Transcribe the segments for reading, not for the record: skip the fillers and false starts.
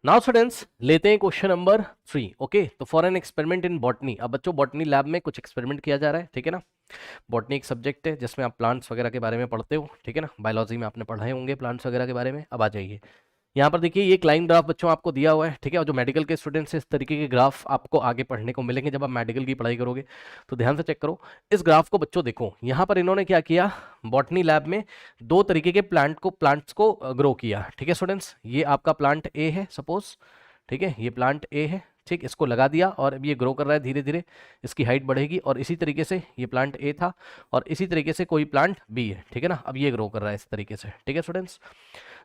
Now students लेते हैं question number 3। Okay, तो for an experiment in botany, अब बच्चों बॉटनी लैब में कुछ एक्सपेरिमेंट किया जा रहा है, ठीक है ना। बॉटनी एक सब्जेक्ट है जिसमें आप प्लांट्स वगैरह के बारे में पढ़ते हो, ठीक है ना। बायोलॉजी में आपने पढ़ाए होंगे प्लांट्स वगैरह के बारे में। अब आ जाइए यहाँ पर, देखिए ये एक लाइन ग्राफ बच्चों आपको दिया हुआ है, ठीक है। और जो मेडिकल के स्टूडेंट्स हैं इस तरीके के ग्राफ आपको आगे पढ़ने को मिलेंगे जब आप मेडिकल की पढ़ाई करोगे। तो ध्यान से चेक करो इस ग्राफ को बच्चों। देखो यहाँ पर इन्होंने क्या किया, बॉटनी लैब में दो तरीके के प्लांट्स को ग्रो किया, ठीक है स्टूडेंट्स। ये आपका प्लांट ए है सपोज, ठीक है, ये प्लांट ए है, ठीक। इसको लगा दिया और अब ये ग्रो कर रहा है धीरे धीरे, इसकी हाइट बढ़ेगी। और इसी तरीके से ये प्लांट ए था और इसी तरीके से कोई प्लांट बी है, ठीक है ना। अब ये ग्रो कर रहा है इस तरीके से, ठीक है स्टूडेंट्स।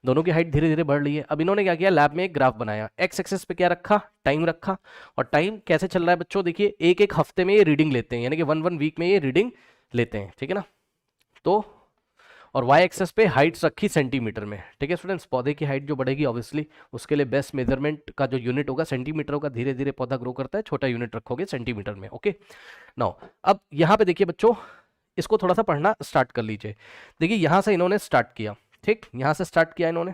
दोनों की हाइट धीरे धीरे बढ़ रही है। अब इन्होंने क्या किया, लैब में एक ग्राफ बनाया, एक्स एक्सिस पे क्या रखा, टाइम रखा। और टाइम कैसे चल रहा है बच्चों, देखिए एक एक हफ्ते में ये रीडिंग लेते हैं, यानी कि वन वन वीक में ये रीडिंग लेते हैं, ठीक है ना। तो और वाई एक्सेस पे हाइट्स रखी सेंटीमीटर में, ठीक है स्टूडेंट्स। पौधे की हाइट जो बढ़ेगी ऑब्वियसली उसके लिए बेस्ट मेजरमेंट का जो यूनिट होगा सेंटीमीटर होगा। धीरे धीरे पौधा ग्रो करता है, छोटा यूनिट रखोगे सेंटीमीटर में। ओके नाउ अब यहाँ पे देखिए बच्चों, इसको थोड़ा सा पढ़ना स्टार्ट कर लीजिए। देखिए यहाँ से इन्होंने स्टार्ट किया, ठीक, यहाँ से स्टार्ट किया इन्होंने।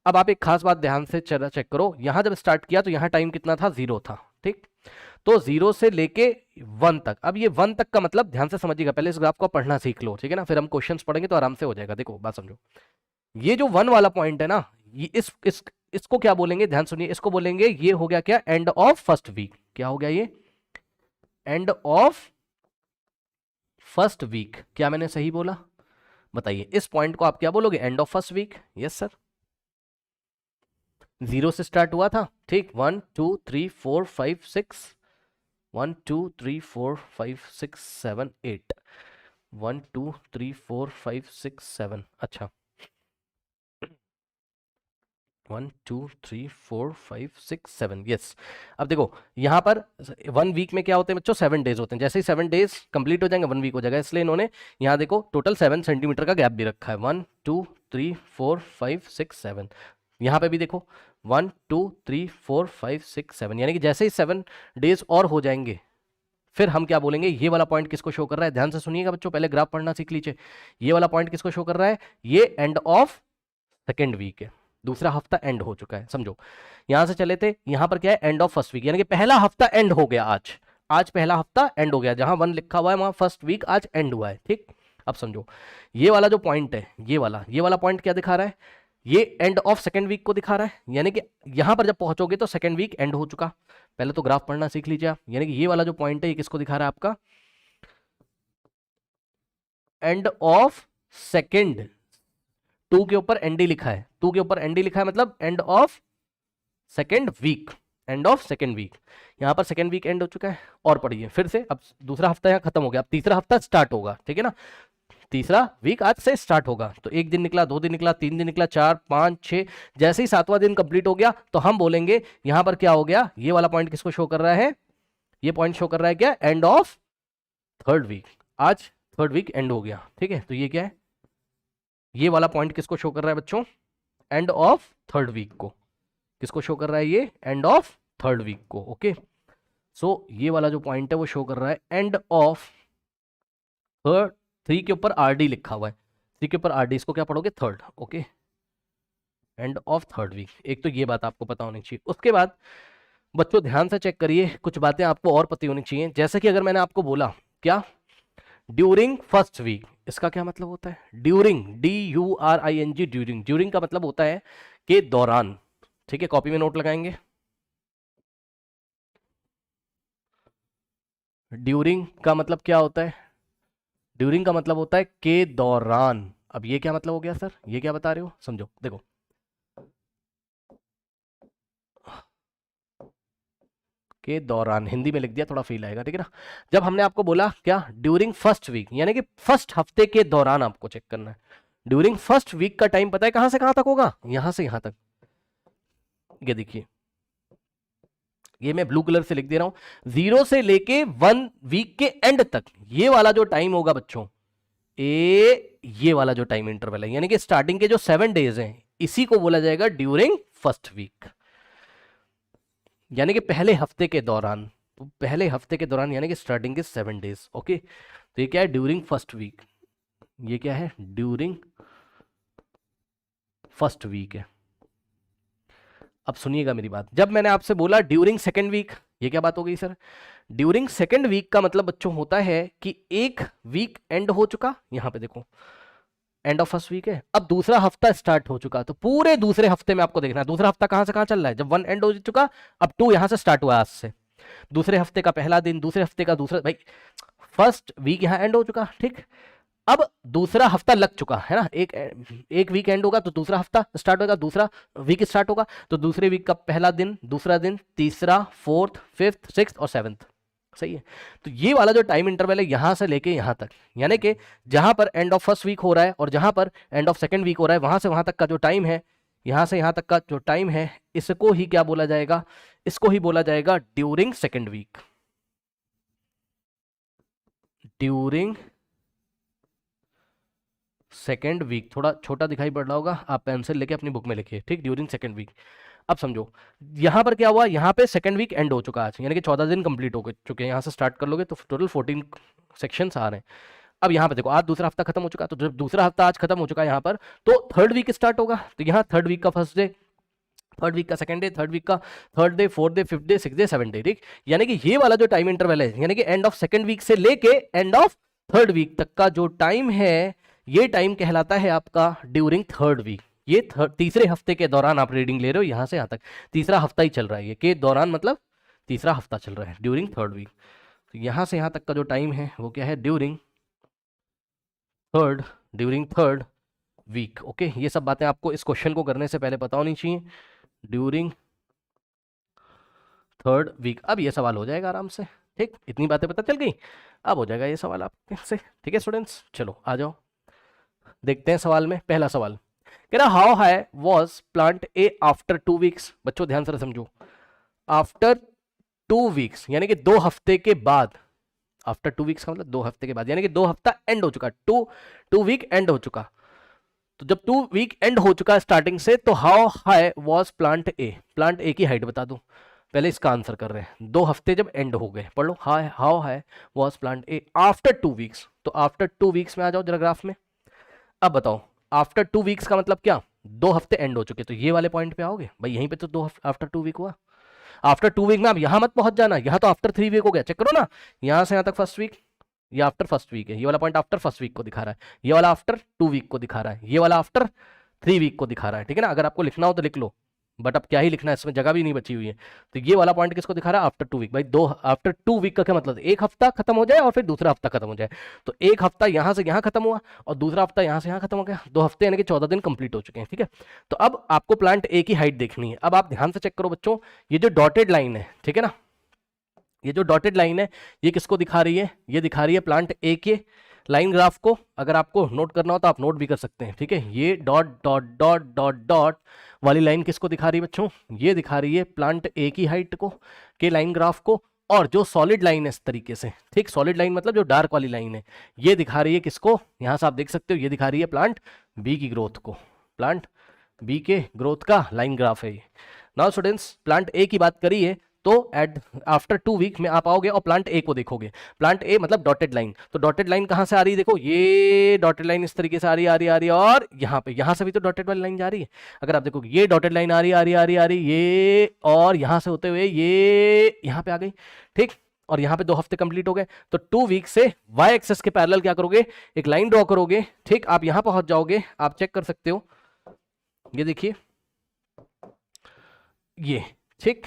अब आप एक खास बात ध्यान से चेक करो, यहाँ जब स्टार्ट किया तो यहाँ टाइम कितना था, 0 था, ठीक। तो 0 से लेके 1 तक। अब ये 1 तक का मतलब ध्यान से समझिएगा, पहले इस ग्राफ को पढ़ना सीख लो, ठीक है ना, फिर हम क्वेश्चंस पढ़ेंगे तो आराम से हो जाएगा। देखो बात समझो, ये जो 1 वाला पॉइंट है ना, ये इसको क्या बोलेंगे, ध्यान सुनिए, इसको बोलेंगे, ये हो गया क्या, एंड ऑफ फर्स्ट वीक। क्या हो गया ये, एंड ऑफ फर्स्ट वीक। क्या मैंने सही बोला, बताइए। इस पॉइंट को आप क्या बोलोगे, end of first week. Yes sir, 0 से स्टार्ट हुआ था, ठीक। 1 2 3 4 5 6, 1 2 3 4 5 6 7 8, 1 2 3 4 5 6 7। अच्छा, 1 2 3 4 5 6 7, यस। अब देखो यहाँ पर 1 वीक में क्या होते हैं बच्चों, 7 डेज होते हैं। जैसे ही 7 डेज कंप्लीट हो जाएंगे 1 वीक हो जाएगा, इसलिए इन्होंने यहाँ देखो टोटल 7 सेंटीमीटर का गैप भी रखा है। 1 2 3 4 5 6 7। यहाँ पे भी देखो 1 2 3 4 5 6 7, यानी कि जैसे ही 7 डेज और हो जाएंगे फिर हम क्या बोलेंगे, ये वाला पॉइंट किसको शो कर रहा है, ध्यान से सुनिएगा बच्चों, पहले ग्राफ पढ़ना सीख लीजिए। ये वाला पॉइंट किसको शो कर रहा है, ये एंड ऑफ सेकेंड वीक है, दूसरा हफ्ता एंड हो चुका है, समझो। यहां से चले थे, यहां पर क्या है, एंड ऑफ फर्स्ट वीक, यानी कि पहला हफ्ता एंड हो गया आज। आज पहला हफ्ता एंड हो गया, जहां 1 लिखा हुआ है वहां फर्स्ट वीक आज एंड हुआ है, ठीक। अब समझो ये वाला जो पॉइंट है, ये वाला पॉइंट क्या दिखा रहा है, ये एंड ऑफ सेकेंड वीक को दिखा रहा है, यानी कि यहां पर जब पहुंचोगे तो सेकेंड वीक एंड हो चुका। पहले तो ग्राफ पढ़ना सीख लीजिए आप। यानी कि ये वाला जो पॉइंट है ये किसको दिखा रहा है, आपका एंड ऑफ सेकेंड। 2 के ऊपर एनडी लिखा है, 2 के ऊपर एनडी लिखा है, मतलब end of second week, end of second week. यहां पर सेकेंड वीक एंड हो चुका है। और पढ़िए फिर से, अब दूसरा हफ्ता यहां खत्म हो गया, अब तीसरा हफ्ता स्टार्ट होगा, ठीक है ना। तीसरा वीक आज से स्टार्ट होगा। तो 1 दिन निकला, 2 दिन निकला, 3 दिन निकला, 4 5 6। जैसे ही 7वां दिन कंप्लीट हो गया तो हम बोलेंगे यहां पर क्या हो गया, ये वाला पॉइंट किसको शो कर रहा है, ये पॉइंट शो कर रहा है क्या, एंड ऑफ थर्ड वीक। आज थर्ड वीक एंड हो गया, ठीक है। तो ये क्या है, ये वाला पॉइंट किसको शो कर रहा है बच्चों, एंड ऑफ थर्ड वीक को। किसको शो कर रहा है ये, एंड ऑफ थर्ड वीक को। ओके सो ये वाला जो पॉइंट है वो शो कर रहा है एंड ऑफ थर्ड। 3 के ऊपर आरडी लिखा हुआ है, 3 के ऊपर आरडी, इसको क्या पढ़ोगे, third. Okay end of third week. एक तो ये बात आपको पता होनी चाहिए। उसके बाद बच्चों ध्यान से चेक करिए, कुछ बातें आपको और पता होनी चाहिए। जैसे कि अगर मैंने आपको बोला क्या, ड्यूरिंग फर्स्ट वीक, इसका क्या मतलब होता है, ड्यूरिंग, DURING, ड्यूरिंग। ड्यूरिंग का मतलब होता है के दौरान, ठीक है। कॉपी में नोट लगाएंगे, ड्यूरिंग का मतलब क्या होता है, ड्यूरिंग का मतलब होता है के दौरान। अब ये क्या मतलब हो गया सर, ये क्या बता रहे हो, समझो। देखो के दौरान हिंदी में लिख दिया, थोड़ा फील आएगा, ठीक है ना। जब हमने आपको बोला क्या, ड्यूरिंग फर्स्ट वीक, यानी कि फर्स्ट हफ्ते के दौरान आपको चेक करना है। ड्यूरिंग फर्स्ट वीक का टाइम पता है कहां से कहां तक होगा, यहां से यहां तक। ये देखिए, ये मैं ब्लू कलर से लिख दे रहा हूं, 0 से लेके 1 वीक के एंड तक। ये वाला जो टाइम होगा बच्चों, ये वाला जो टाइम इंटरवल है, यानी कि स्टार्टिंग के जो 7 डेज हैं, इसी को बोला जाएगा ड्यूरिंग फर्स्ट वीक, यानी कि पहले हफ्ते के दौरान। तो पहले हफ्ते के दौरान यानी कि स्टार्टिंग के 7 डेज। ओके तो ये क्या है, ड्यूरिंग फर्स्ट वीक। ये क्या है, ड्यूरिंग फर्स्ट वीक है। अब सुनिएगा मेरी बात, जब मैंने आपसे बोला ड्यूरिंग सेकेंड वीक, ये क्या बात हो गई सर? ड्यूरिंग सेकेंड वीक का मतलब बच्चों होता है कि एक वीक एंड हो चुका, यहां पे देखो एंड ऑफ फर्स्ट वीक है, अब दूसरा हफ्ता स्टार्ट हो चुका, तो पूरे दूसरे हफ्ते में आपको देखना है दूसरा हफ्ता कहां से कहां चल रहा है। जब 1 एंड हो चुका, अब 2 यहां से स्टार्ट हुआ आज से, दूसरे हफ्ते का पहला दिन, दूसरे हफ्ते का दूसरा, भाई फर्स्ट वीक यहां एंड हो चुका, ठीक। अब दूसरा हफ्ता लग चुका है ना, एक वीक एंड होगा तो दूसरा हफ्ता स्टार्ट होगा, दूसरा वीक स्टार्ट होगा, तो दूसरे वीक का पहला दिन, दूसरा दिन, तीसरा, फोर्थ, फिफ्थ, सिक्स्थ और सेवंथ, सही है। तो ये वाला जो टाइम इंटरवल है यहां से लेके यहां तक, यानी कि जहां पर एंड ऑफ फर्स्ट वीक हो रहा है और जहां पर एंड ऑफ सेकंड वीक हो रहा है, वहां से वहां तक का जो टाइम है, यहां से यहां तक का जो टाइम है, इसको ही क्या बोला जाएगा? इसको ही बोला जाएगा during second week. During second week, थोड़ा छोटा दिखाई पड़ रहा होगा, आप पेंसिल लेके अपनी बुक में लिखिए, ठीक। During second week. अब समझो यहां पर क्या हुआ, यहां पे सेकेंड वीक एंड हो चुका आज, यानी कि 14 दिन कंप्लीट हो चुके हैं, यहां से स्टार्ट कर लोगे तो टोटल 14 सेक्शंस आ रहे हैं। अब यहां पे देखो आज दूसरा हफ्ता खत्म हो चुका, तो जब दूसरा हफ्ता आज खत्म हो चुका है यहां पर, तो थर्ड वीक स्टार्ट होगा, तो यहां थर्ड वीक का फर्स्ट डे, थर्ड वीक का सेकंड डे, थर्ड वीक का third day, fourth day, fifth day, six day, seven day, ठीक। यानी कि ये वाला जो टाइम इंटरवल है, यानी कि एंड ऑफ सेकंड वीक से लेके एंड ऑफ थर्ड वीक तक का जो टाइम है, ये टाइम कहलाता है आपका ड्यूरिंग थर्ड वीक। ये तीसरे हफ्ते के दौरान आप रीडिंग ले रहे हो, यहां से यहां तक तीसरा हफ्ता ही चल रहा है, ये के दौरान मतलब तीसरा हफ्ता चल रहा है, ड्यूरिंग थर्ड वीक। तो यहां से यहां तक का जो टाइम है वो क्या है? During third week. ओके, ये सब बातें आपको इस क्वेश्चन को करने से पहले पता होनी चाहिए। ड्यूरिंग थर्ड वीक, अब ये सवाल हो जाएगा आराम से, ठीक। इतनी बातें पता चल गई, अब हो जाएगा ये सवाल आपसे, ठीक है स्टूडेंट्स। चलो आ जाओ, देखते हैं सवाल में। पहला सवाल कह रहा how high was plant A after 2 weeks. बच्चों ध्यान से समझो, आफ्टर 2 वीक्स यानी कि 2 हफ्ते के बाद, आफ्टर 2 वीक्स का मतलब 2 हफ्ते के बाद, यानी कि 2 हफ्ता एंड हो चुका, 2 वीक एंड हो चुका। तो जब 2 वीक एंड हो चुका स्टार्टिंग से, तो how high was plant A, plant A की हाइट बता दो। पहले इसका आंसर कर रहे हैं, 2 हफ्ते जब एंड हो गए, पढ़ लो how high was plant A after 2 weeks. तो आफ्टर 2 वीक्स में आ जाओ जरा ग्राफ में। अब बताओ आफ्टर 2 वीक्स का मतलब क्या? 2 हफ्ते एंड हो चुके, तो ये वाले पॉइंट पे आओगे भाई, यहीं पे तो 2 आफ्टर 2 वीक हुआ। आफ्टर 2 वीक में आप यहां मत पहुंच जाना, यहां तो आफ्टर 3 वीक हो गया, चेक करो ना, यहां से यहां तक फर्स्ट वीक, ये आफ्टर फर्स्ट वीक है, ये वाला पॉइंट आफ्टर फर्स्ट वीक को दिखा रहा है, ये वाला आफ्टर 2 वीक को दिखा रहा है, ये वाला आफ्टर 3 वीक को दिखा रहा है, ठीक है ना। अगर आपको लिखना हो तो लिख लो, बट अब क्या ही लिखना है, इसमें जगह भी नहीं बची हुई है। तो ये वाला पॉइंट किसको दिखा रहा है? After 2 week. भाई आफ्टर 2 वीक का क्या मतलब? एक हफ्ता खत्म हो जाए और फिर दूसरा हफ्ता खत्म हो जाए, तो एक हफ्ता यहां से यहां खत्म हुआ और दूसरा हफ्ता यहां से यहां खत्म हो गया, 2 हफ्ते यानी कि 14 दिन कंप्लीट हो चुके हैं, ठीक है। तो अब आपको प्लांट ए की हाइट देखनी है। अब आप ध्यान से चेक करो बच्चों, ये जो डॉटेड लाइन है, ठीक है ना, ये जो डॉटेड लाइन है ये किसको दिखा रही है? ये दिखा रही है प्लांट ए के लाइन ग्राफ को। अगर आपको नोट करना हो तो आप नोट भी कर सकते हैं, ठीक है। ये dot dot dot dot dot वाली लाइन किसको दिखा रही है बच्चों? ये दिखा रही है प्लांट ए की हाइट को, के लाइन ग्राफ को। और जो सॉलिड लाइन है इस तरीके से, ठीक, सॉलिड लाइन मतलब जो डार्क वाली लाइन है, ये दिखा रही है किसको? यहां से आप देख सकते हो, ये दिखा रही है प्लांट बी की ग्रोथ को, प्लांट बी के ग्रोथ का लाइन ग्राफ है ये। नाउ स्टूडेंट्स, प्लांट ए की बात करिए तो एट आफ्टर 2 वीक में आप आओगे और प्लांट ए को देखोगे। प्लांट ए मतलब डॉटेड लाइन, तो डॉटेड लाइन कहां से आ रही है? देखो ये डॉटेड लाइन इस तरीके से आ रही है और यहाँ पे, यहाँ से भी तो डॉटेड वाली लाइन जा रही है। अगर आप देखो ये डॉटेड लाइन आ रही ये, और यहाँ से होते हुए ये यहाँ पे आ गई, ठीक। और यहाँ पे 2 हफ्ते कंप्लीट हो गए, तो 2 वीक से वाई एक्सेस के पैरेलल क्या करोगे? एक लाइन ड्रॉ करोगे, ठीक। आप यहाँ पहुंच जाओगे, आप चेक कर सकते हो, ये देखिए ये, ठीक।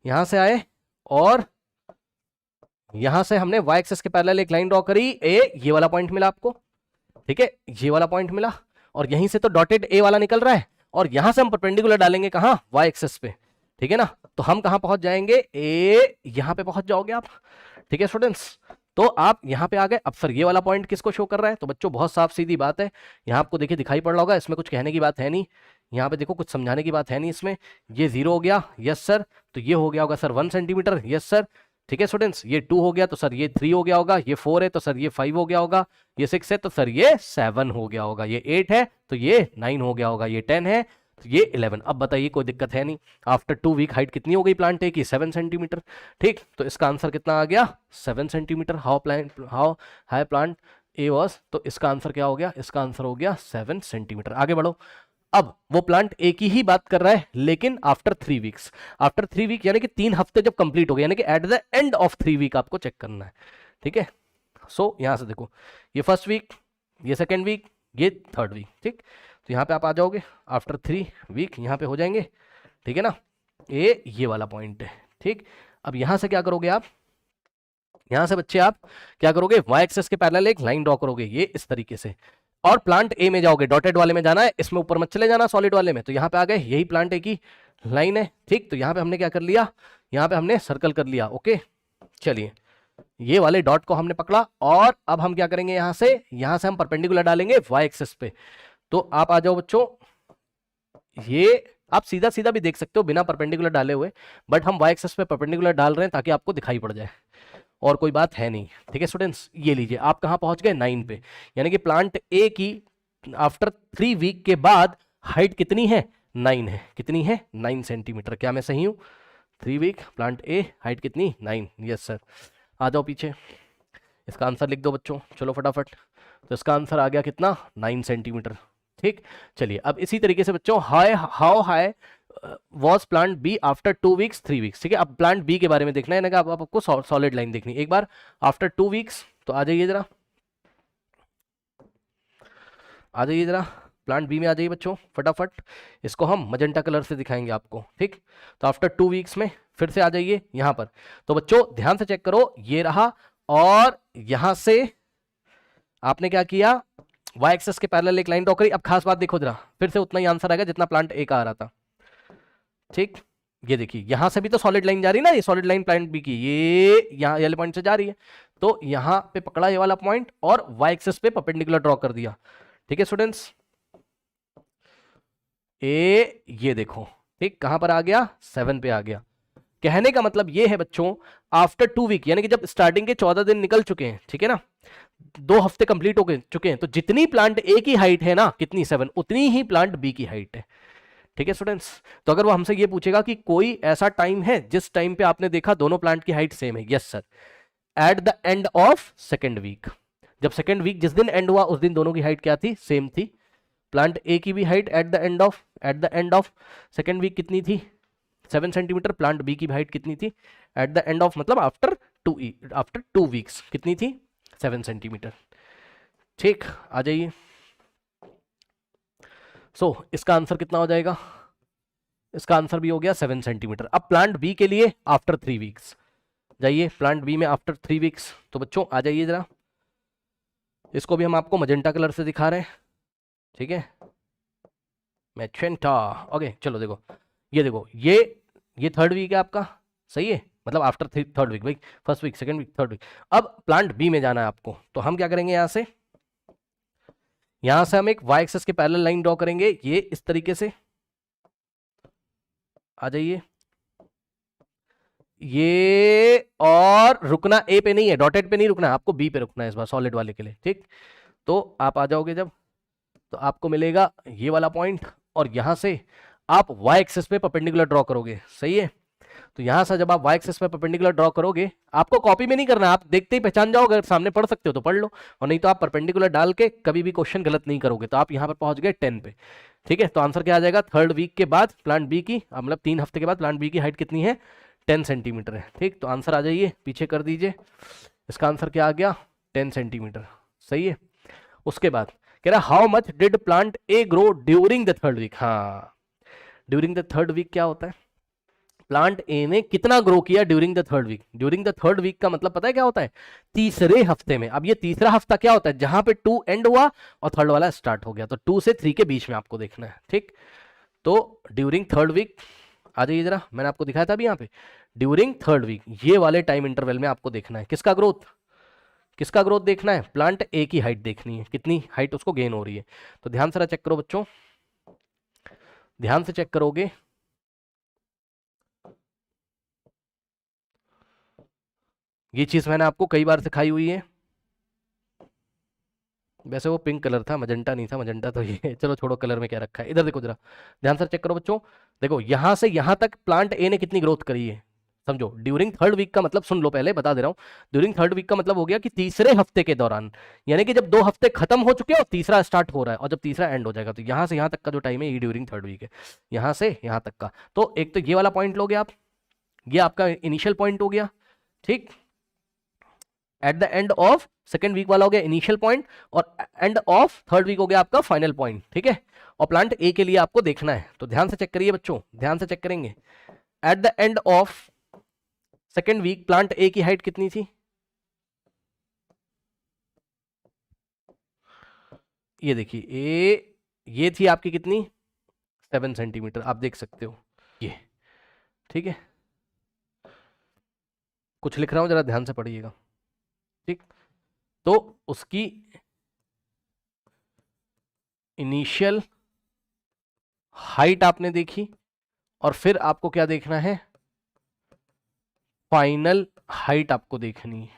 यहां से आए और यहां से हमने y एक्सिस के पैरेलल एक लाइन ड्रॉ करी, ए, ये वाला पॉइंट मिला आपको, ठीक है, ये वाला पॉइंट मिला, और यहीं से तो डॉटेड ए वाला निकल रहा है, और यहां से हम परपेंडिकुलर डालेंगे कहां? y एक्सिस पे, ठीक है ना। तो हम कहां पहुंच जाएंगे? ए, यहां पे पहुंच जाओगे आप, ठीक है स्टूडेंट्स। तो आप यहां पे आ गए। अब सर ये वाला पॉइंट किसको शो कर रहा है? तो बच्चों बहुत साफ सीधी बात है, यहां आपको देखिए दिखाई पड़ रहा होगा, इसमें कुछ कहने की बात है नहीं, यहाँ पे देखो कुछ समझाने की बात है नहीं इसमें। ये 0 हो गया, यस सर, तो ये हो गया होगा सर 1 सेंटीमीटर, यस सर, ठीक है स्टूडेंट्स। ये 2 हो गया तो सर ये 3 हो गया होगा, ये 4 है तो सर ये 5 हो गया होगा, ये 6 है तो सर ये 7 हो गया होगा, ये 8 है तो ये 9 हो गया होगा, ये 10 है तो ये 11। अब बताइए कोई दिक्कत है नहीं। आफ्टर 2 वीक हाइट कितनी हो गई प्लांट ए की? 7 सेंटीमीटर, ठीक। तो इसका आंसर कितना आ गया? 7 centimetre. How high plant A was, तो इसका आंसर क्या हो गया? इसका आंसर हो गया 7 सेंटीमीटर। आगे बढ़ो। अब वो प्लांट एक ही बात कर रहा है, लेकिन आफ्टर 3 वीक्स, आफ्टर 3 वीक यानी कि 3 हफ्ते जब कंप्लीट हो गए, यानी कि at the end of 3 week आपको चेक करना है, ठीक है। सो यहां से देखो, ये फर्स्ट वीक, ये सेकेंड वीक, ये थर्ड वीक, ठीक। तो यहाँ पे आप आ जाओगे आफ्टर 3 वीक, यहाँ पे हो जाएंगे, ठीक है ना। ये वाला पॉइंट है, ठीक। अब यहां से क्या करोगे आप, यहां से बच्चे आप क्या करोगे, वाई एक्सेस के पैरेलल एक लाइन ड्रॉ करोगे, ये इस तरीके से, और प्लांट ए में जाओगे, डॉटेड वाले में जाना है, इसमें ऊपर मत चले जाना सॉलिड वाले में। तो यहाँ पे आ गए, यही प्लांट ए की लाइन है, ठीक। तो यहाँ पे हमने क्या कर लिया, यहाँ पे हमने सर्कल कर लिया, ओके। चलिए, ये वाले डॉट को हमने पकड़ा, और अब हम क्या करेंगे, यहां से हम परपेंडिकुलर डालेंगे वाई एक्सेस पे। तो आप आ जाओ बच्चों, ये आप सीधा सीधा भी देख सकते हो बिना परपेंडिकुलर डाले हुए, बट हम वाई एक्सेस पे परपेंडिकुलर डाल रहे हैं ताकि आपको दिखाई पड़ जाए, और कोई बात है नहीं, ठीक है स्टूडेंट्स। ये लीजिए, आप कहां पहुंच गए, 9 पे, यानी कि प्लांट ए की आफ्टर 3 वीक के बाद हाइट कितनी है, 9 है। कितनी है, 9 सेंटीमीटर। क्या मैं सही हूं, 3 वीक प्लांट ए, हाइट कितनी, 9। Yes sir. आ जाओ पीछे, इसका आंसर लिख दो बच्चों, चलो फटाफट। तो इसका आंसर आ गया कितना, 9 सेंटीमीटर, ठीक। चलिए, अब इसी तरीके से बच्चों, how high was plant B after 2 weeks 3 weeks, ठीक है। अब प्लांट बी के बारे में देखना है ना, कि आपको सॉलिड लाइन देखनी एक बार आफ्टर 2 वीक्स। तो आ जाइए जरा, आ जाइए जरा, प्लांट बी में आ जाइए बच्चों फटाफट। इसको हम मजेंटा कलर से दिखाएंगे आपको, ठीक। तो आफ्टर 2 वीक्स में फिर से आ जाइए यहां पर। तो बच्चों ध्यान से चेक करो, ये रहा, और यहां से आपने क्या किया, वाई एक्सेस के पैरेलल एक लाइन ड्रॉ करी। अब खास बात देखो जरा, फिर से उतना ही आंसर आएगा जितना प्लांट ए का आ रहा था, ठीक। ये देखिए, यहां से भी तो सॉलिड लाइन जा रही है ना, ये सॉलिड लाइन प्लांट बी की, ये यहां वाले पॉइंट से जा रही है। तो यहां पे पकड़ा ये वाला पॉइंट, और वाई एक्सेस पे परपेंडिकुलर ड्रॉ कर दिया, ठीक है स्टूडेंट्स। ये देखो, ठीक, कहां पर आ गया, 7 पे आ गया। कहने का मतलब ये है बच्चों, आफ्टर 2 वीक, यानी कि जब स्टार्टिंग के 14 दिन निकल चुके हैं, ठीक है ना, 2 हफ्ते कंप्लीट हो चुके हैं, तो जितनी प्लांट ए की हाइट है ना, कितनी, 7, उतनी ही प्लांट बी की हाइट है, ठीक है स्टूडेंट्स। तो अगर वो हमसे ये पूछेगा कि कोई ऐसा टाइम है जिस टाइम पे आपने देखा दोनों प्लांट की हाइट सेम है, yes sir, at the end of second week. जब सेकेंड वीक जिस दिन एंड हुआ उस दिन दोनों की हाइट क्या थी, सेम थी। प्लांट ए की भी height at the end of second week कितनी थी, 7 सेंटीमीटर। प्लांट बी की हाइट कितनी थी एट द एंड ऑफ, मतलब आफ्टर 2 वीक्स कितनी थी, 7 सेंटीमीटर, ठीक। आ जाइए, इसका आंसर कितना हो जाएगा, इसका आंसर भी हो गया 7 सेंटीमीटर। अब प्लांट बी के लिए आफ्टर 3 वीक्स जाइए, प्लांट बी में आफ्टर 3 वीक्स। तो बच्चों आ जाइए जरा, इसको भी हम आपको मजेंटा कलर से दिखा रहे हैं, ठीक है, मैजेंटा, ओके। चलो देखो, ये देखो, ये थर्ड वीक है आपका, सही है, मतलब आफ्टर थर्ड वीक, भाई first week, second week, third week. अब प्लांट बी में जाना है आपको, तो हम क्या करेंगे, यहां से हम एक वाई एक्सेस के पैरेलल लाइन ड्रॉ करेंगे, ये इस तरीके से। आ जाइए, ये, और रुकना ए पे नहीं है, डॉटेड पे नहीं रुकना है आपको, बी पे रुकना है इस बार सॉलिड वाले के लिए, ठीक। तो आप आ जाओगे जब, तो आपको मिलेगा ये वाला पॉइंट, और यहां से आप वाई एक्सेस पे परपेंडिकुलर ड्रॉ करोगे, सही है। तो यहां से जब आप वाई एक्सेस पे परपेंडिकुलर ड्रॉ करोगे, आपको कॉपी में नहीं करना, आप देखते ही पहचान जाओ, अगर सामने पढ़ सकते हो तो पढ़ लो, और नहीं तो आप परपेंडिकुलर डाल के कभी भी क्वेश्चन गलत नहीं करोगे। तो आप यहां पर पहुंच गए 10 पे, ठीक है। तो आंसर क्या आ जाएगा, थर्ड वीक के बाद प्लांट बी की, मतलब 3 हफ्ते के बाद प्लांट बी की हाइट कितनी है, 10 सेंटीमीटर है, ठीक। तो आंसर आ जाइए, पीछे कर दीजिए, इसका आंसर क्या आ गया, 10 सेंटीमीटर, सही है। उसके बाद कह रहा how much did plant A grow during the third week. हाँ, ड्यूरिंग द थर्ड वीक क्या होता है, प्लांट ए ने कितना ग्रो किया during the third week. During the third week का मतलब पता है क्या होता है, तीसरे हफ्ते में। अब ये तीसरा हफ्ता क्या होता है, जहां पे 2 एंड हुआ और थर्ड वाला स्टार्ट हो गया, तो 2 से 3 के बीच में आपको देखना है, ठीक। तो ड्यूरिंग थर्ड वीक आ जाइए जरा, मैंने आपको दिखाया था अभी यहाँ पे, ड्यूरिंग थर्ड वीक, ये वाले टाइम इंटरवल में आपको देखना है किसका ग्रोथ देखना है, प्लांट ए की हाइट देखनी है, कितनी हाइट उसको गेन हो रही है। तो ध्यान से चेक करो बच्चों, ध्यान से चेक करोगे, ये चीज मैंने आपको कई बार सिखाई हुई है, वैसे वो पिंक कलर था, मजेंटा नहीं था, मजेंटा तो ये चलो छोड़ो, कलर में क्या रखा है। इधर देखो जरा, ध्यान से चेक करो बच्चों, देखो यहां से यहां तक प्लांट ए ने कितनी ग्रोथ करी है, समझो, ड्यूरिंग थर्ड वीक का मतलब सुन लो, पहले बता दे रहा हूं। ड्यूरिंग थर्ड वीक का मतलब हो गया कि तीसरे हफ्ते के दौरान, यानी कि जब 2 हफ्ते खत्म हो चुके हैं और तीसरा स्टार्ट हो रहा है, और जब तीसरा एंड हो जाएगा, तो यहां से यहां तक का जो टाइम है ये ड्यूरिंग थर्ड वीक है, यहां से यहां तक का। तो एक तो ये वाला पॉइंट लोगे आप, ये आपका इनिशियल पॉइंट हो गया, ठीक। At the end of second week वाला हो गया इनिशियल पॉइंट, और एंड ऑफ थर्ड वीक हो गया आपका फाइनल पॉइंट, ठीक है। और प्लांट ए के लिए आपको देखना है, तो ध्यान से चेक करिए बच्चों, ध्यान से चेक करेंगे। At the end of second week plant A की हाइट कितनी थी, ये देखिए ए, ये थी आपकी कितनी, 7 सेंटीमीटर, आप देख सकते हो ये, ठीक है। कुछ लिख रहा हूं, जरा ध्यान से पढ़िएगा, ठीक। तो उसकी इनिशियल हाइट आपने देखी, और फिर आपको क्या देखना है, फाइनल हाइट आपको देखनी है,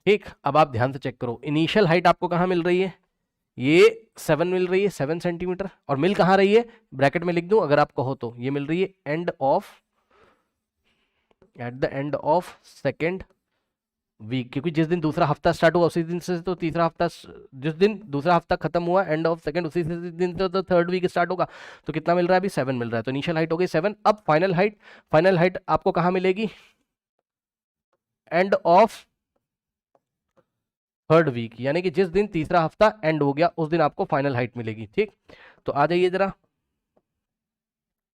ठीक। अब आप ध्यान से चेक करो, इनिशियल हाइट आपको कहां मिल रही है, ये 7 मिल रही है, 7 सेंटीमीटर, और मिल कहां रही है, ब्रैकेट में लिख दूं अगर आप कहो तो, ये मिल रही है end of, at the end of second week, क्योंकि जिस दिन दूसरा हफ्ता स्टार्ट हुआ उसी दिन से तो तीसरा हफ्ता, जिस दिन दूसरा हफ्ता खत्म हुआ एंड ऑफ सेकंड, उसी दिन से तो थर्ड वीक स्टार्ट होगा। तो कितना मिल रहा है अभी, 7 मिल रहा है, तो इनिशियल हाइट हो गई 7। अब फाइनल हाइट, फाइनल हाइट आपको कहां मिलेगी, एंड ऑफ थर्ड वीक, यानी कि जिस दिन तीसरा हफ्ता एंड हो गया उस दिन आपको फाइनल हाइट मिलेगी, ठीक। तो आ जाइए जरा,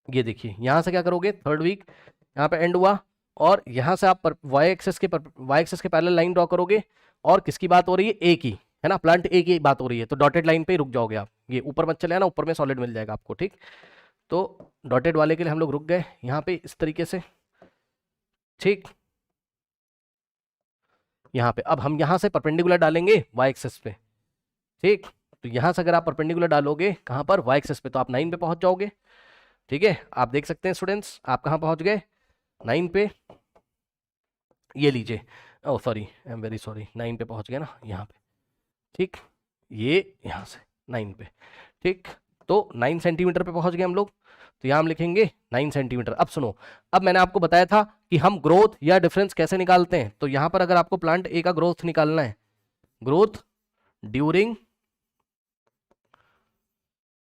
ये देखिए यहां से क्या करोगे, थर्ड वीक यहाँ पे एंड हुआ, और यहां से आप वाई एक्सेस के पैरेलल लाइन ड्रॉ करोगे, और किसकी बात हो रही है, ए की, है ना, प्लांट ए की बात हो रही है, तो डॉटेड लाइन पे ही रुक जाओगे आप, ये ऊपर मत चले आना, ऊपर में सॉलिड मिल जाएगा आपको, ठीक। तो डॉटेड वाले के लिए हम लोग रुक गए यहाँ पे इस तरीके से, ठीक। यहाँ पे अब हम यहाँ से परपेंडिकुलर डालेंगे वाई एक्सेस पे, ठीक। तो यहाँ से अगर आप परपेंडिकुलर डालोगे कहाँ पर, वाई एक्सेस पे, तो आप 9 पे पहुंच जाओगे, ठीक है। आप देख सकते हैं स्टूडेंट्स, आप कहाँ पहुंच गए, 9 पे, ये लीजिए, oh sorry, I am very sorry, 9 पे पहुंच गए ना यहाँ पे, ठीक। ये यहाँ से 9 पे, ठीक। तो 9 सेंटीमीटर पे पहुंच गए हम लोग, तो यहाँ हम लिखेंगे 9 सेंटीमीटर। अब सुनो, अब मैंने आपको बताया था कि हम ग्रोथ या डिफरेंस कैसे निकालते हैं, तो यहाँ पर अगर आपको प्लांट ए का ग्रोथ निकालना है, ग्रोथ ड्यूरिंग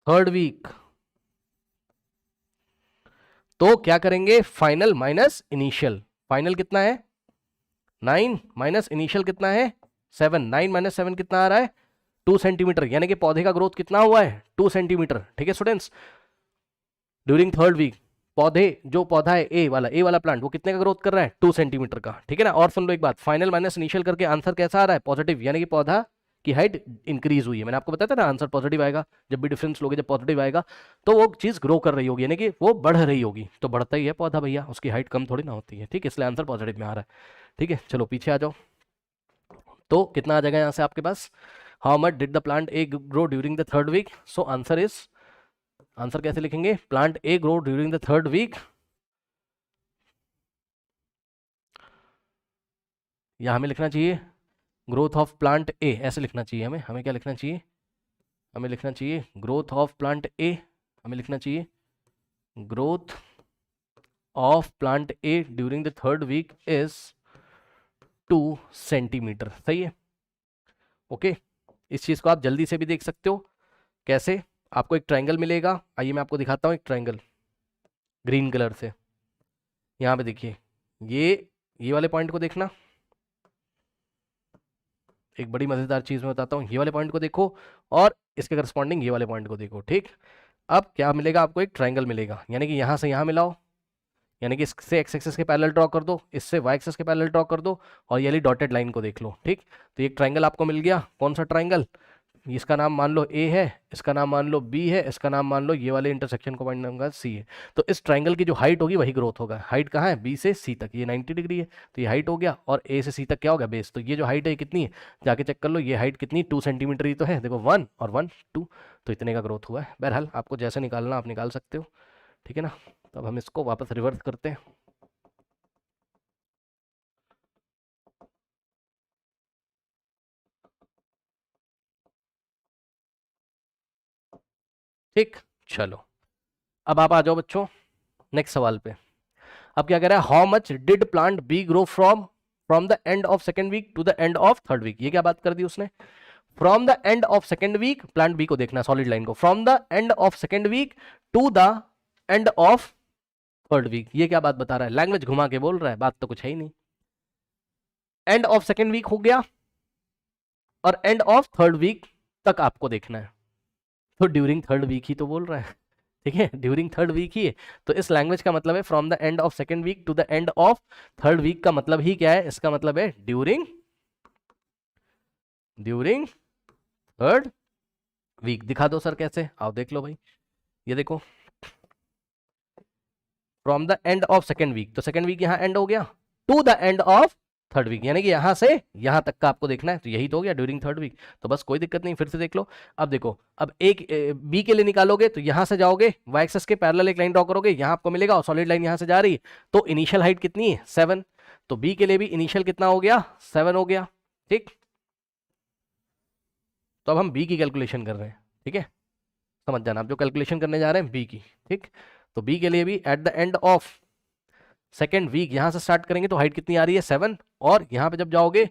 थर्ड वीक, तो क्या करेंगे, फाइनल माइनस इनिशियल, फाइनल कितना है 9 माइनस इनिशियल कितना है 7, 9 माइनस 7 कितना आ रहा है 2 सेंटीमीटर, यानी कि पौधे का ग्रोथ कितना हुआ है 2 सेंटीमीटर, ठीक है स्टूडेंट्स। ड्यूरिंग थर्ड वीक पौधे, जो पौधा है ए वाला प्लांट, वो कितने का ग्रोथ कर रहा है 2 सेंटीमीटर का, ठीक है ना। और सुन लो एक बात, फाइनल माइनस इनिशियल करके आंसर कैसा आ रहा है, पॉजिटिव, यानी कि पौधा की हाइट इंक्रीज हुई है। मैंने आपको बताया था ना, आंसर पॉजिटिव आएगा जब भी डिफरेंस लोगे, जब पॉजिटिव आएगा तो वो चीज ग्रो कर रही होगी, यानी कि वो बढ़ रही होगी, तो बढ़ता ही है पौधा भैया, उसकी हाइट कम थोड़ी ना होती है, ठीक है, इसलिए आंसर पॉजिटिव में आ रहा है, ठीक है। चलो पीछे आ जाओ, तो कितना आ जाएगा यहाँ से आपके पास, how much did the plant A grow during the third week, so answer is, answer कैसे लिखेंगे, plant A grow during the third week, या हमें लिखना चाहिए ग्रोथ ऑफ प्लांट ए, ऐसे लिखना चाहिए हमें, हमें क्या लिखना चाहिए, हमें लिखना चाहिए ग्रोथ ऑफ प्लांट ए, हमें लिखना चाहिए growth of plant A during the third week is 2 centimetre, सही है, ओके। इस चीज को आप जल्दी से भी देख सकते हो, कैसे, आपको एक ट्रायंगल मिलेगा, आइए मैं आपको दिखाता हूँ एक ट्रायंगल ग्रीन कलर से, यहाँ पे देखिए, ये वाले पॉइंट को देखना, एक बड़ी मजेदार चीज मैं बताता हूँ, ये वाले पॉइंट को देखो, और इसके करस्पॉन्डिंग ये वाले पॉइंट को देखो, ठीक। अब क्या मिलेगा आपको, एक ट्रायंगल मिलेगा, यानी कि यहाँ से यहाँ मिलाओ, यानी कि इससे एक्स एक्सेस के पैरेलल ड्रॉ कर दो, इससे वाई एक्सेस के पैरेलल ड्रॉ कर दो, और ये वाली डॉटेड लाइन को देख लो, ठीक। तो एक ट्रायंगल आपको मिल गया, कौन सा ट्रायंगल, इसका नाम मान लो ए है, इसका नाम मान लो बी है, इसका नाम मान लो ये वाले इंटरसेक्शन को पॉइंट नाम का सी है। तो इस ट्रायंगल की जो हाइट होगी वही ग्रोथ होगा, हाइट कहाँ है, बी से सी तक, ये 90 डिग्री है, तो ये हाइट हो गया, और ए से सी तक क्या होगा, बेस, तो ये जो हाइट है कितनी है, जाके चेक कर लो, ये हाइट कितनी 2 सेंटीमीटर ही तो है, देखो 1 और 1 2, तो इतने का ग्रोथ हुआ है। बहरहाल आपको जैसे निकालना आप निकाल सकते हो, ठीक है ना। तो अब हम इसको वापस रिवर्स करते हैं, ठीक। चलो अब आप आ जाओ बच्चों नेक्स्ट सवाल पे, अब क्या कह रहा है, how much did plant B grow from the end of second week to the end of third week. ये क्या बात कर दी उसने, from the end of second week, plant B को देखना सॉलिड लाइन को, from the end of second week to the end of third week. ये क्या बात बता रहा है, लैंग्वेज घुमा के बोल रहा है, बात तो कुछ है ही नहीं। एंड ऑफ सेकेंड वीक हो गया और एंड ऑफ थर्ड वीक तक आपको देखना है, तो ड्यूरिंग थर्ड वीक ही तो बोल रहा है, ठीक है, ड्यूरिंग थर्ड वीक ही है। तो इस लैंग्वेज का मतलब है from the end of second week to the end of third week का मतलब ही क्या है, इसका मतलब है ड्यूरिंग थर्ड वीक। दिखा दो सर कैसे, आओ देख लो भाई, ये देखो from the end of second week, तो सेकेंड वीक यहां एंड हो गया, to the end of third week, यानी कि यहां से यहां तक का आपको देखना है, तो यही तो हो गया ड्यूरिंग थर्ड वीक। तो बस कोई दिक्कत नहीं, फिर से देख लो। अब देखो, अब एक बी के लिए निकालोगे तो यहां से जाओगे, वाई एक्सिस के पैरेलल एक लाइन ड्रॉ करोगे, यहां आपको मिलेगा और सॉलिड लाइन यहां से जा रही है, तो इनिशियल हाइट कितनी है 7, तो बी के लिए भी इनिशियल कितना हो गया 7 हो गया, ठीक। तो अब हम बी की कैलकुलेशन कर रहे हैं, ठीक है, समझ जाना, आप जो कैलकुलेशन करने जा रहे हैं बी की, ठीक। तो बी के लिए भी at the end of second week यहां से स्टार्ट करेंगे, तो हाइट कितनी आ रही है 7, और यहां पे जब जाओगे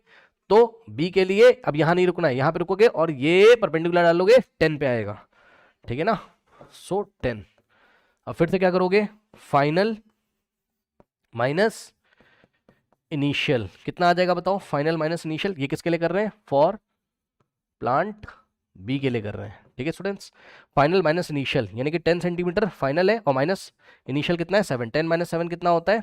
तो बी के लिए अब यहां नहीं रुकना है, यहां पे रुकोगे और ये परपेंडिकुलर डालोगे 10 पे आएगा, ठीक है ना, सो 10। अब फिर से क्या करोगे, फाइनल माइनस इनिशियल कितना आ जाएगा बताओ, फाइनल माइनस इनिशियल, ये किसके लिए कर रहे हैं, फॉर प्लांट बी के लिए कर रहे हैं, ठीक है स्टूडेंट्स। फाइनल माइनस इनिशियल यानी कि 10 सेंटीमीटर फाइनल है और माइनस इनिशियल कितना है 7, 10 माइनस 7 कितना होता है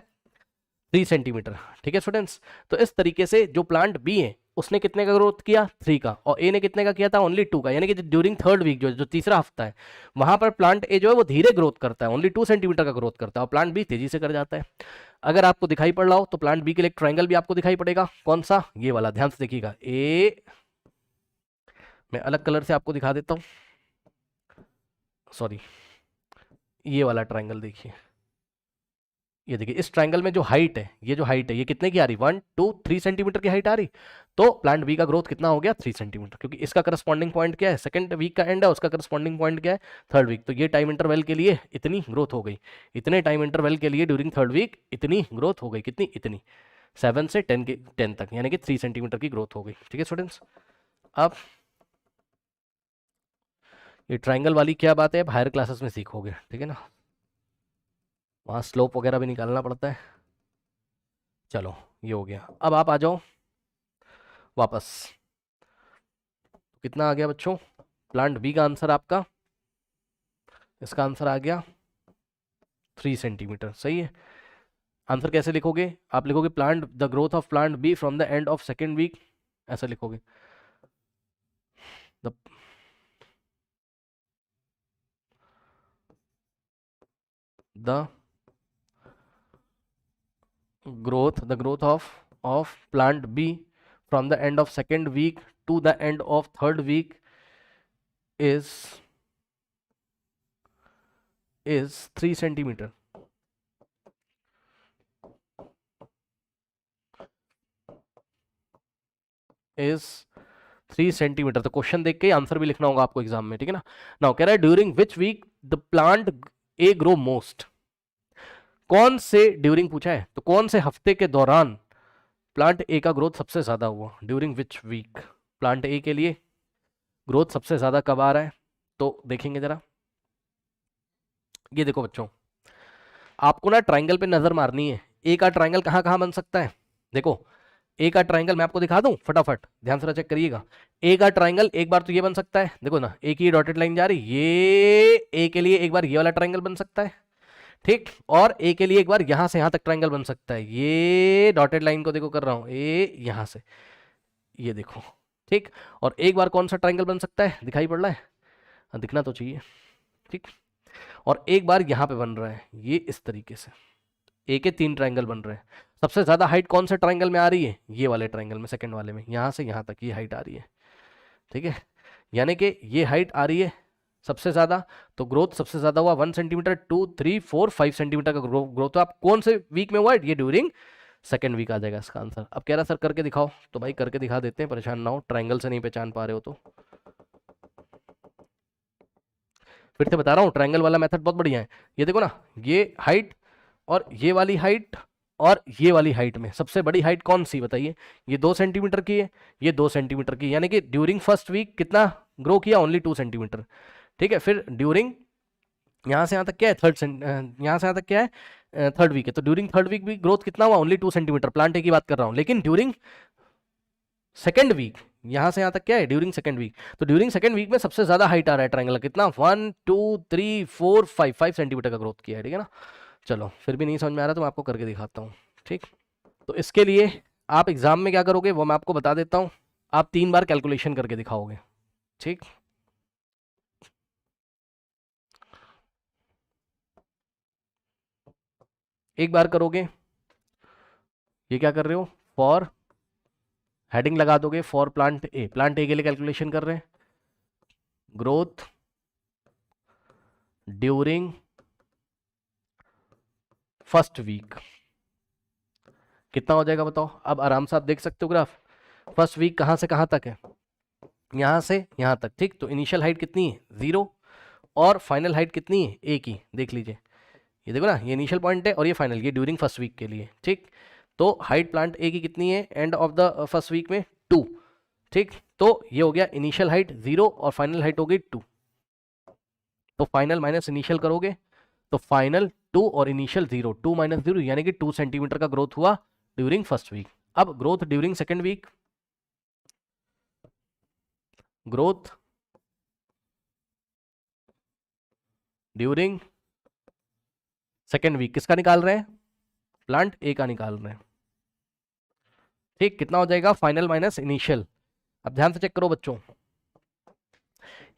3 सेंटीमीटर, ठीक है स्टूडेंट्स। तो इस तरीके से जो प्लांट बी है उसने कितने का ग्रोथ किया 3 का, और ए ने कितने का किया था ओनली 2 का, यानी कि ड्यूरिंग थर्ड वीक जो तीसरा हफ्ता है वहां पर प्लांट ए जो है वो धीरे ग्रोथ करता है, ओनली 2 सेंटीमीटर का ग्रोथ करता है, और प्लांट बी तेजी से कर जाता है। अगर आपको दिखाई पड़ रहा हो तो प्लांट बी के लिए एक ट्राइंगल भी आपको दिखाई पड़ेगा, कौन सा, ये वाला, ध्यान से देखिएगा, ए मैं अलग कलर से आपको दिखा देता हूं, सॉरी, ये वाला ट्राइंगल देखिए, ये देखिए इस ट्राइंगल में जो हाइट है, ये जो हाइट है ये कितने की आ रही, 1 2 3 सेंटीमीटर की हाइट आ रही, तो प्लांट बी का ग्रोथ कितना हो गया 3 सेंटीमीटर, क्योंकि इसका करस्पॉन्डिंग पॉइंट क्या है, सेकंड वीक का एंड है, उसका करस्पॉन्डिंग पॉइंट क्या है थर्ड वीक, तो ये टाइम इंटरवल के लिए इतनी ग्रोथ हो गई, इतने टाइम इंटरवल के लिए ड्यूरिंग थर्ड वीक इतनी ग्रोथ हो गई, कितनी, इतनी 7 से 10 तक, यानी कि 3 सेंटीमीटर की ग्रोथ हो गई, ठीक है स्टूडेंट्स। अब ये ट्राइंगल वाली क्या बात है, अब हायर क्लासेस में सीखोगे, ठीक है ना, वहाँ स्लोप वगैरह भी निकालना पड़ता है। चलो ये हो गया, अब आप आ जाओ वापस, कितना आ गया बच्चों, प्लांट बी का आंसर आपका, इसका आंसर आ गया 3 सेंटीमीटर, सही है। आंसर कैसे लिखोगे, आप लिखोगे plant the growth of plant B from the end of second week, ऐसा लिखोगे, the growth of plant B from the end of second week to the end of third week is 3 centimetre. Is 3 centimetre, तो question देख के answer भी लिखना होगा आपको exam में, ठीक है ना। नाउ कह रहा है during which week the plant A grow most, कौन से ड्यूरिंग पूछा है, तो कौन से हफ्ते के दौरान प्लांट ए का ग्रोथ सबसे ज्यादा हुआ, ड्यूरिंग विच वीक प्लांट ए के लिए ग्रोथ सबसे ज्यादा कब आ रहा है, तो देखेंगे जरा, ये देखो बच्चों, आपको ना ट्राइंगल पे नजर मारनी है, ए का ट्राइंगल कहाँ कहाँ बन सकता है, देखो ए का ट्राइंगल मैं आपको दिखा दूं फटाफट, ध्यान से चेक करिएगा, ए का ट्राइंगल एक बार तो ये बन सकता है, देखो ना ए की डॉटेड लाइन जा रही, ये ए के लिए एक बार ये वाला ट्राइंगल बन सकता है, ठीक, और ए के लिए एक बार यहां से यहां तक ट्राइंगल बन सकता है, ये डॉटेड लाइन को देखो कर रहा हूं, ए यहां से, ये देखो, ठीक, और एक बार कौन सा ट्राइंगल बन सकता है, दिखाई पड़ रहा है, दिखना तो चाहिए, ठीक, और एक बार यहां पे बन रहा है, ये इस तरीके से ए के 3 ट्राइंगल बन रहे हैं। सबसे ज्यादा हाइट कौन से ट्राइंगल में आ रही है, ये वाले ट्राइंगल में, सेकंड वाले में, यहां से यहां तक ये हाइट आ रही है, ठीक है, यानी कि ये हाइट आ रही है सबसे ज्यादा, तो ग्रोथ सबसे ज्यादा हुआ 1 सेंटीमीटर, 2 3 4 5 सेंटीमीटर का ग्रोथ, तो आप कौन से वीक में हुआ है, ये ड्यूरिंग सेकंड वीक आ जाएगा इसका आंसर। अब कह रहा सर करके दिखाओ, तो भाई करके दिखा देते हैं, परेशान ना हो, ट्राइंगल से नहीं पहचान पा रहे हो तो फिर से बता रहा हूँ, ट्राइंगल वाला मेथड बहुत बढ़िया है, ये देखो ना, ये हाइट और ये वाली हाइट और ये वाली हाइट में सबसे बड़ी हाइट कौन सी बताइए? ये 2 सेंटीमीटर की है, ये 2 सेंटीमीटर की, यानी कि ड्यूरिंग फर्स्ट वीक कितना ग्रो किया? Only 2 centimetre. ठीक है, फिर ड्यूरिंग यहाँ से यहाँ तक क्या है? यहाँ से यहाँ तक क्या है? थर्ड वीक है, तो ड्यूरिंग थर्ड वीक भी ग्रोथ कितना हुआ? Only 2 centimetre. प्लांट ए की बात कर रहा हूँ, लेकिन ड्यूरिंग सेकेंड वीक यहां से यहां तक क्या है? During second week. तो ड्यूरिंग सेकेंड वीक में सबसे ज्यादा हाइट आ रहा है ट्रायंगल, कितना? 1 2 3 4 5 सेंटीमीटर का ग्रोथ किया है। ठीक है ना? चलो, फिर भी नहीं समझ में आ रहा तो मैं आपको करके दिखाता हूँ। ठीक, तो इसके लिए आप एग्जाम में क्या करोगे वो मैं आपको बता देता हूँ। आप 3 बार कैलकुलेशन करके दिखाओगे। ठीक, एक बार करोगे, ये क्या कर रहे हो? फॉर हेडिंग लगा दोगे, फॉर प्लांट ए। प्लांट ए के लिए कैलकुलेशन कर रहे हैं, ग्रोथ ड्यूरिंग फर्स्ट वीक कितना हो जाएगा बताओ? अब आराम से आप देख सकते हो ग्राफ। फर्स्ट वीक कहां से कहां तक है? यहां से यहां तक। ठीक, तो इनिशियल हाइट कितनी है? 0, और फाइनल हाइट कितनी है? ए की, देख लीजिए, ये देखो ना, ये इनिशियल पॉइंट है और ये फाइनल, ये ड्यूरिंग फर्स्ट वीक के लिए। ठीक, तो हाइट प्लांट ए की कितनी है end of the first week में? 2। ठीक, तो ये हो गया इनिशियल हाइट 0 और फाइनल हाइट हो गई 2। तो फाइनल माइनस इनिशियल करोगे तो फाइनल 2 और इनिशियल 0, 2 माइनस 0 यानी कि 2 सेंटीमीटर का ग्रोथ हुआ ड्यूरिंग फर्स्ट वीक। अब growth during second week, growth during second week किसका निकाल रहे हैं? प्लांट ए का निकाल रहे हैं। ठीक, कितना हो जाएगा? Final minus initial. अब ध्यान से चेक करो बच्चों,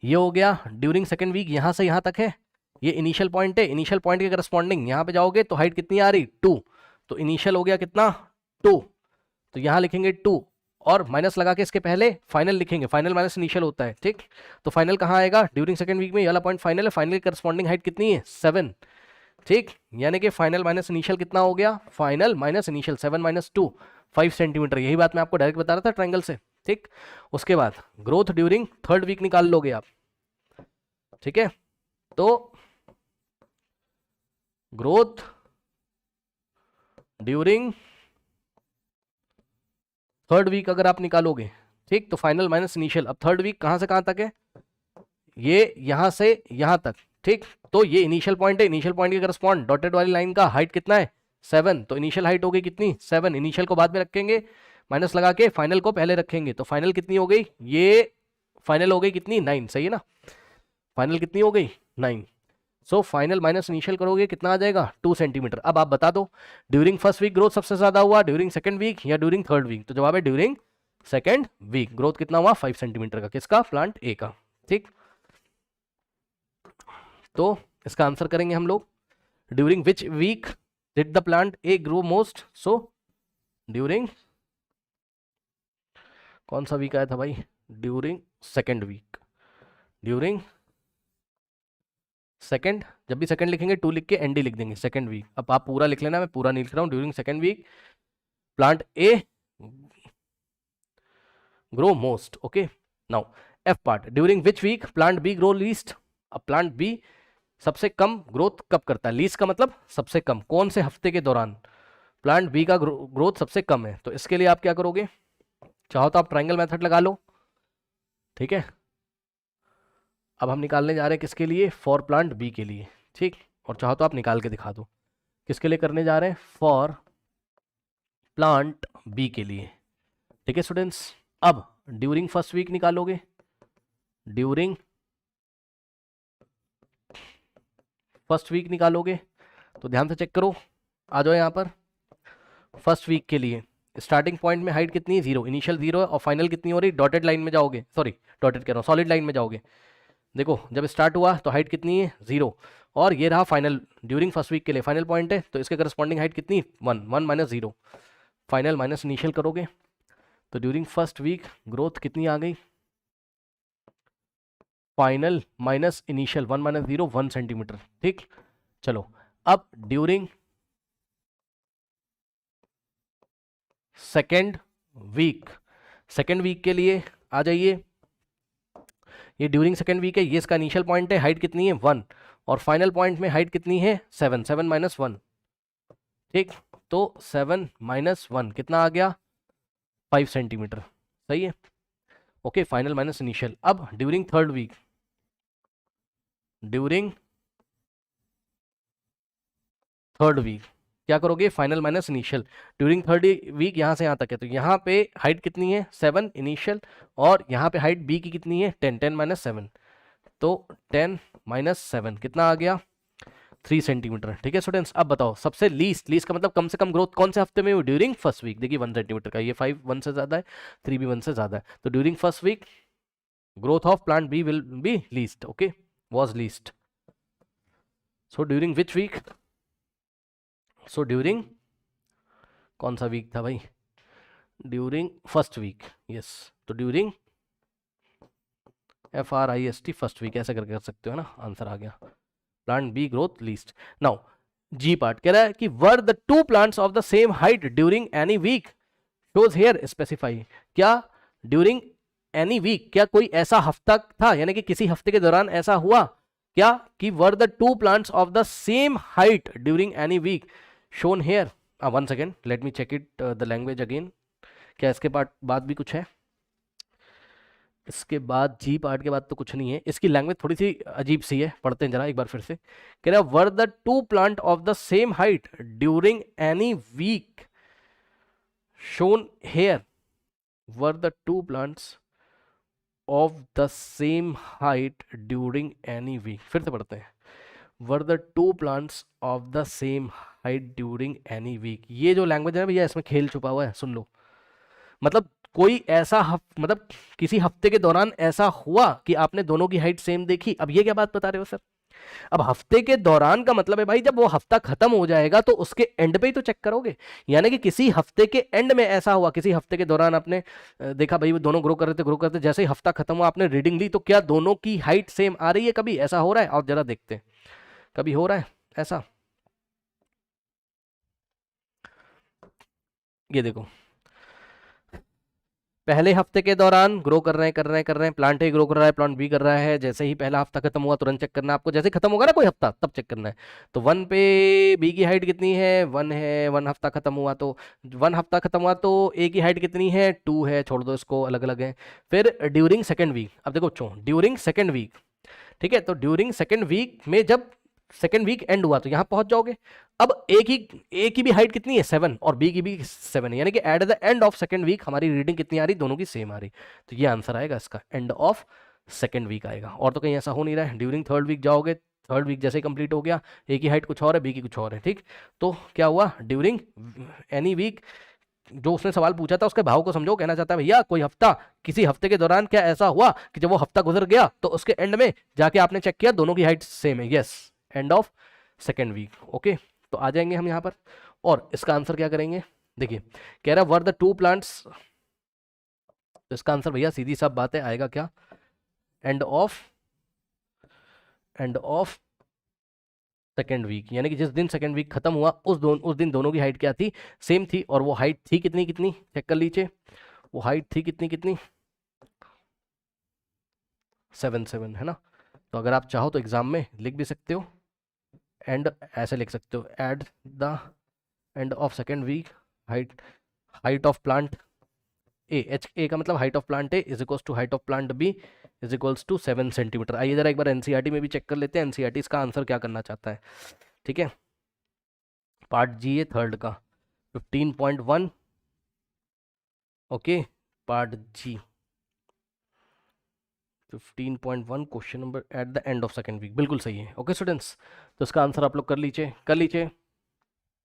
ये हो गया ड्यूरिंग सेकेंड वीक, यहां से यहां तक है, ये इनिशियल पॉइंट है। इनिशियल पॉइंट के करस्पॉन्डिंग यहां पे जाओगे तो हाइट कितनी आ रही? 2। तो इनिशियल हो गया कितना? 2। तो यहां लिखेंगे 2 और माइनस लगा के इसके पहले फाइनल लिखेंगे, फाइनल माइनस इनिशियल होता है। ठीक, तो फाइनल कहाँ आएगा? ड्यूरिंग सेकंड वीक में ये वाला पॉइंट फाइनल है। फाइनल की करस्पॉन्डिंग हाइट कितनी है? 7। ठीक, यानी कि फाइनल माइनस इनिशियल कितना हो गया? Final minus initial 7 minus 2, 5 centimetre. यही बात मैं आपको डायरेक्ट बता रहा था ट्रायंगल से। ठीक, उसके बाद ग्रोथ ड्यूरिंग थर्ड वीक निकाल लोगे आप। ठीक है, तो ग्रोथ ड्यूरिंग थर्ड वीक अगर आप निकालोगे, ठीक, तो फाइनल माइनस इनिशियल। अब थर्ड वीक कहां से कहां तक है? ये यहां से यहां तक। ठीक, तो ये इनिशियल पॉइंट है, इनिशियल पॉइंट के करस्पॉन्ड डॉटेड वाली लाइन का हाइट कितना है? 7। तो इनिशियल हाइट हो गई कितनी? 7। इनिशियल को बाद में रखेंगे, माइनस लगा के फाइनल को पहले रखेंगे, तो फाइनल कितनी हो गई? ये फाइनल हो गई कितनी? 9। सही है ना? फाइनल कितनी हो गई? 9। सो फाइनल माइनस इनिशियल करोगे कितना आ जाएगा? 2 सेंटीमीटर। अब आप बता दो ड्यूरिंग फर्स्ट वीक ग्रोथ सबसे ज्यादा हुआ, ड्यूरिंग सेकंड वीक या ड्यूरिंग थर्ड वीक? तो जवाब है ड्यूरिंग सेकंड वीक। ग्रोथ कितना हुआ? 5 सेंटीमीटर का। किसका? प्लांट ए का। ठीक, तो इसका आंसर करेंगे हम लोग, during which week did the plant A grow most? So during कौन सा वीक आया था भाई? During second week. During second, जब भी सेकंड लिखेंगे 2 लिख के एनडी लिख देंगे, सेकंड वीक। अब आप पूरा लिख लेना, मैं पूरा नहीं लिख रहा हूं। During second week plant A grow most. Okay, now F part, during which week plant B grow least? अब प्लांट बी सबसे कम ग्रोथ कब करता है? लीस्ट का मतलब सबसे कम, कौन से हफ्ते के दौरान प्लांट बी का ग्रोथ सबसे कम है? तो इसके लिए आप क्या करोगे? चाहो तो आप ट्रायंगल मेथड लगा लो। ठीक है, अब हम निकालने जा रहे हैं किसके लिए? फॉर प्लांट बी के लिए। ठीक, और चाहो तो आप निकाल के दिखा दो किसके लिए करने जा रहे हैं? फॉर प्लांट बी के लिए। ठीक है स्टूडेंट्स, अब ड्यूरिंग फर्स्ट वीक निकालोगे, ड्यूरिंग फर्स्ट वीक निकालोगे तो ध्यान से चेक करो, आ जाओ यहाँ पर। फर्स्ट वीक के लिए स्टार्टिंग पॉइंट में हाइट कितनी है? 0। इनिशियल 0 है और फाइनल कितनी हो रही? डॉटेड लाइन में जाओगे, सॉरी डॉटेड कह रहा हूँ, सॉलिड लाइन में जाओगे। देखो जब स्टार्ट हुआ तो हाइट कितनी है? 0, और ये रहा फाइनल ड्यूरिंग फर्स्ट वीक के लिए फाइनल पॉइंट है, तो इसके करस्पॉन्डिंग हाइट कितनी? 1। 1 माइनस 0, फाइनल माइनस इनिशियल करोगे तो ड्यूरिंग फर्स्ट वीक ग्रोथ कितनी आ गई? Final minus initial 1 minus 0, 1 centimetre. ठीक, चलो अब during second week, second week के लिए आ जाइए। ये ड्यूरिंग सेकेंड वीक है, ये इसका इनिशियल पॉइंट है, हाइट कितनी है? 1, और फाइनल पॉइंट में हाइट कितनी है? 7। 7 माइनस 1, ठीक, तो 7 - 1 कितना आ गया, 5 सेंटीमीटर, सही है। Okay, final minus initial. अब during third week, during third week क्या करोगे, final minus initial. During third week यहाँ से यहाँ तक है, तो यहाँ पे हाइट कितनी है 7 इनिशियल, और यहाँ पे हाइट बी की कितनी है 10, 10 - 7, तो 10 - 7 कितना आ गया 3 सेंटीमीटर। ठीक है स्टूडेंट्स, अब बताओ सबसे लीस्ट, लीस्ट का मतलब कम से कम ग्रोथ कौन से हफ्ते में हुई, ड्यूरिंग फर्स्ट वीक। देखिए 1 सेंटीमीटर का, ये 5 1 से ज्यादा है, 3 भी 1 से ज्यादा है, तो during first week growth of plant B will be least, okay, was least. So during which week, so during कौन सा वीक था भाई, ड्यूरिंग फर्स्ट वीक, यस, तो ड्यूरिंग FRIST फर्स्ट वीक, ऐसा करके कर सकते हो ना, आंसर आ गया, plant B growth least. Now G part कह रहा है कि वर the two plants of the same height during any week, shows here specify, क्या ड्यूरिंग एनी वीक, क्या कोई ऐसा हफ्ता था, यानी कि किसी हफ्ते के दौरान ऐसा हुआ क्या कि वर the two plants of the same height during any week shown here. One second, let me check it the language again, क्या इसके बाद भी कुछ है, इसके बाद जी पार्ट के बाद तो कुछ नहीं है, इसकी लैंग्वेज थोड़ी सी अजीब सी है, पढ़ते हैं जरा एक बार फिर से। कह रहा है whether the two plant of the same height during any week shown here, whether the two plants of the same height during any week, फिर से पढ़ते हैं, whether the two plants of the same height during any week. ये जो language है भैया, इसमें खेल छुपा हुआ है, सुन लो। मतलब कोई ऐसा मतलब किसी हफ्ते के दौरान ऐसा हुआ कि आपने दोनों की हाइट सेम देखी। अब ये क्या बात बता रहे हो सर, अब हफ्ते के दौरान का मतलब है भाई जब वो हफ्ता खत्म हो जाएगा तो उसके एंड पे ही तो चेक करोगे, यानी कि किसी हफ्ते के एंड में ऐसा हुआ, किसी हफ्ते के दौरान आपने देखा भाई वो दोनों ग्रो कर रहे थे, जैसे ही हफ्ता खत्म हुआ आपने रीडिंग ली, तो क्या दोनों की हाइट सेम आ रही है, कभी ऐसा हो रहा है, और जरा देखते हैं कभी हो रहा है ऐसा। ये देखो, पहले हफ्ते के दौरान ग्रो कर रहे हैं, प्लांट ए ग्रो कर रहा है, प्लांट बी कर रहा है, जैसे ही पहला हफ्ता खत्म हुआ तुरंत चेक करना है आपको, जैसे खत्म होगा ना कोई हफ्ता तब चेक करना है। तो 1 पे बी की हाइट कितनी है 1 है, 1 हफ्ता खत्म हुआ तो 1 हफ्ता खत्म हुआ तो ए की हाइट कितनी है 2 है, छोड़ दो इसको, अलग अलग है। फिर ड्यूरिंग सेकेंड वीक, अब देखो बच्चों ड्यूरिंग सेकेंड वीक, ठीक है, तो ड्यूरिंग सेकेंड वीक में जब सेकेंड वीक एंड हुआ तो यहां पहुंच जाओगे। अब ए की भी हाइट कितनी है 7 और बी की भी 7 है, यानी कि at the end of second week हमारी रीडिंग कितनी आ रही, दोनों की सेम आ रही, तो ये आंसर आएगा इसका, एंड ऑफ सेकेंड वीक आएगा। और तो कहीं ऐसा हो नहीं रहा है, ड्यूरिंग थर्ड वीक जाओगे, थर्ड वीक जैसे ही कंप्लीट हो गया, ए की हाइट कुछ और है, बी की कुछ और है, ठीक, तो क्या हुआ ड्यूरिंग एनी वीक, जो उसने सवाल पूछा था उसके भाव को समझो, कहना चाहता है भैया कोई हफ्ता, किसी हफ्ते के दौरान क्या ऐसा हुआ कि जब वो हफ्ता गुजर गया तो उसके एंड में जाके आपने चेक किया दोनों की हाइट सेम है, yes, end of second week, okay. तो आ जाएंगे हम यहाँ पर, और इसका आंसर क्या करेंगे, देखिए कह रहा वर द टू प्लांट्स, तो इसका आंसर भैया सीधी सा बात है, आएगा क्या, एंड ऑफ सेकेंड वीक, यानी कि जिस दिन सेकेंड वीक खत्म हुआ उस दिन दोनों की हाइट क्या थी, सेम थी, और वो हाइट थी कितनी कितनी, चेक कर लीजिए, वो हाइट थी कितनी कितनी 7 7, है ना। तो अगर आप चाहो तो एग्जाम में लिख भी सकते हो, एंड ऐसे लिख सकते हो, at the end of second week height of plant A, H A का मतलब height of plant A is equals to height of plant B is equals to 7 centimetre. आइए जरा एक बार एनसीईआरटी में भी चेक कर लेते हैं, एनसीईआरटी इसका आंसर क्या करना चाहता है, ठीक है। पार्ट जी है थर्ड का 15.1, okay, part G 15.1 question number at the end of second week, बिल्कुल सही है, ओके स्टूडेंट्स। तो इसका आंसर आप लोग कर लीजिए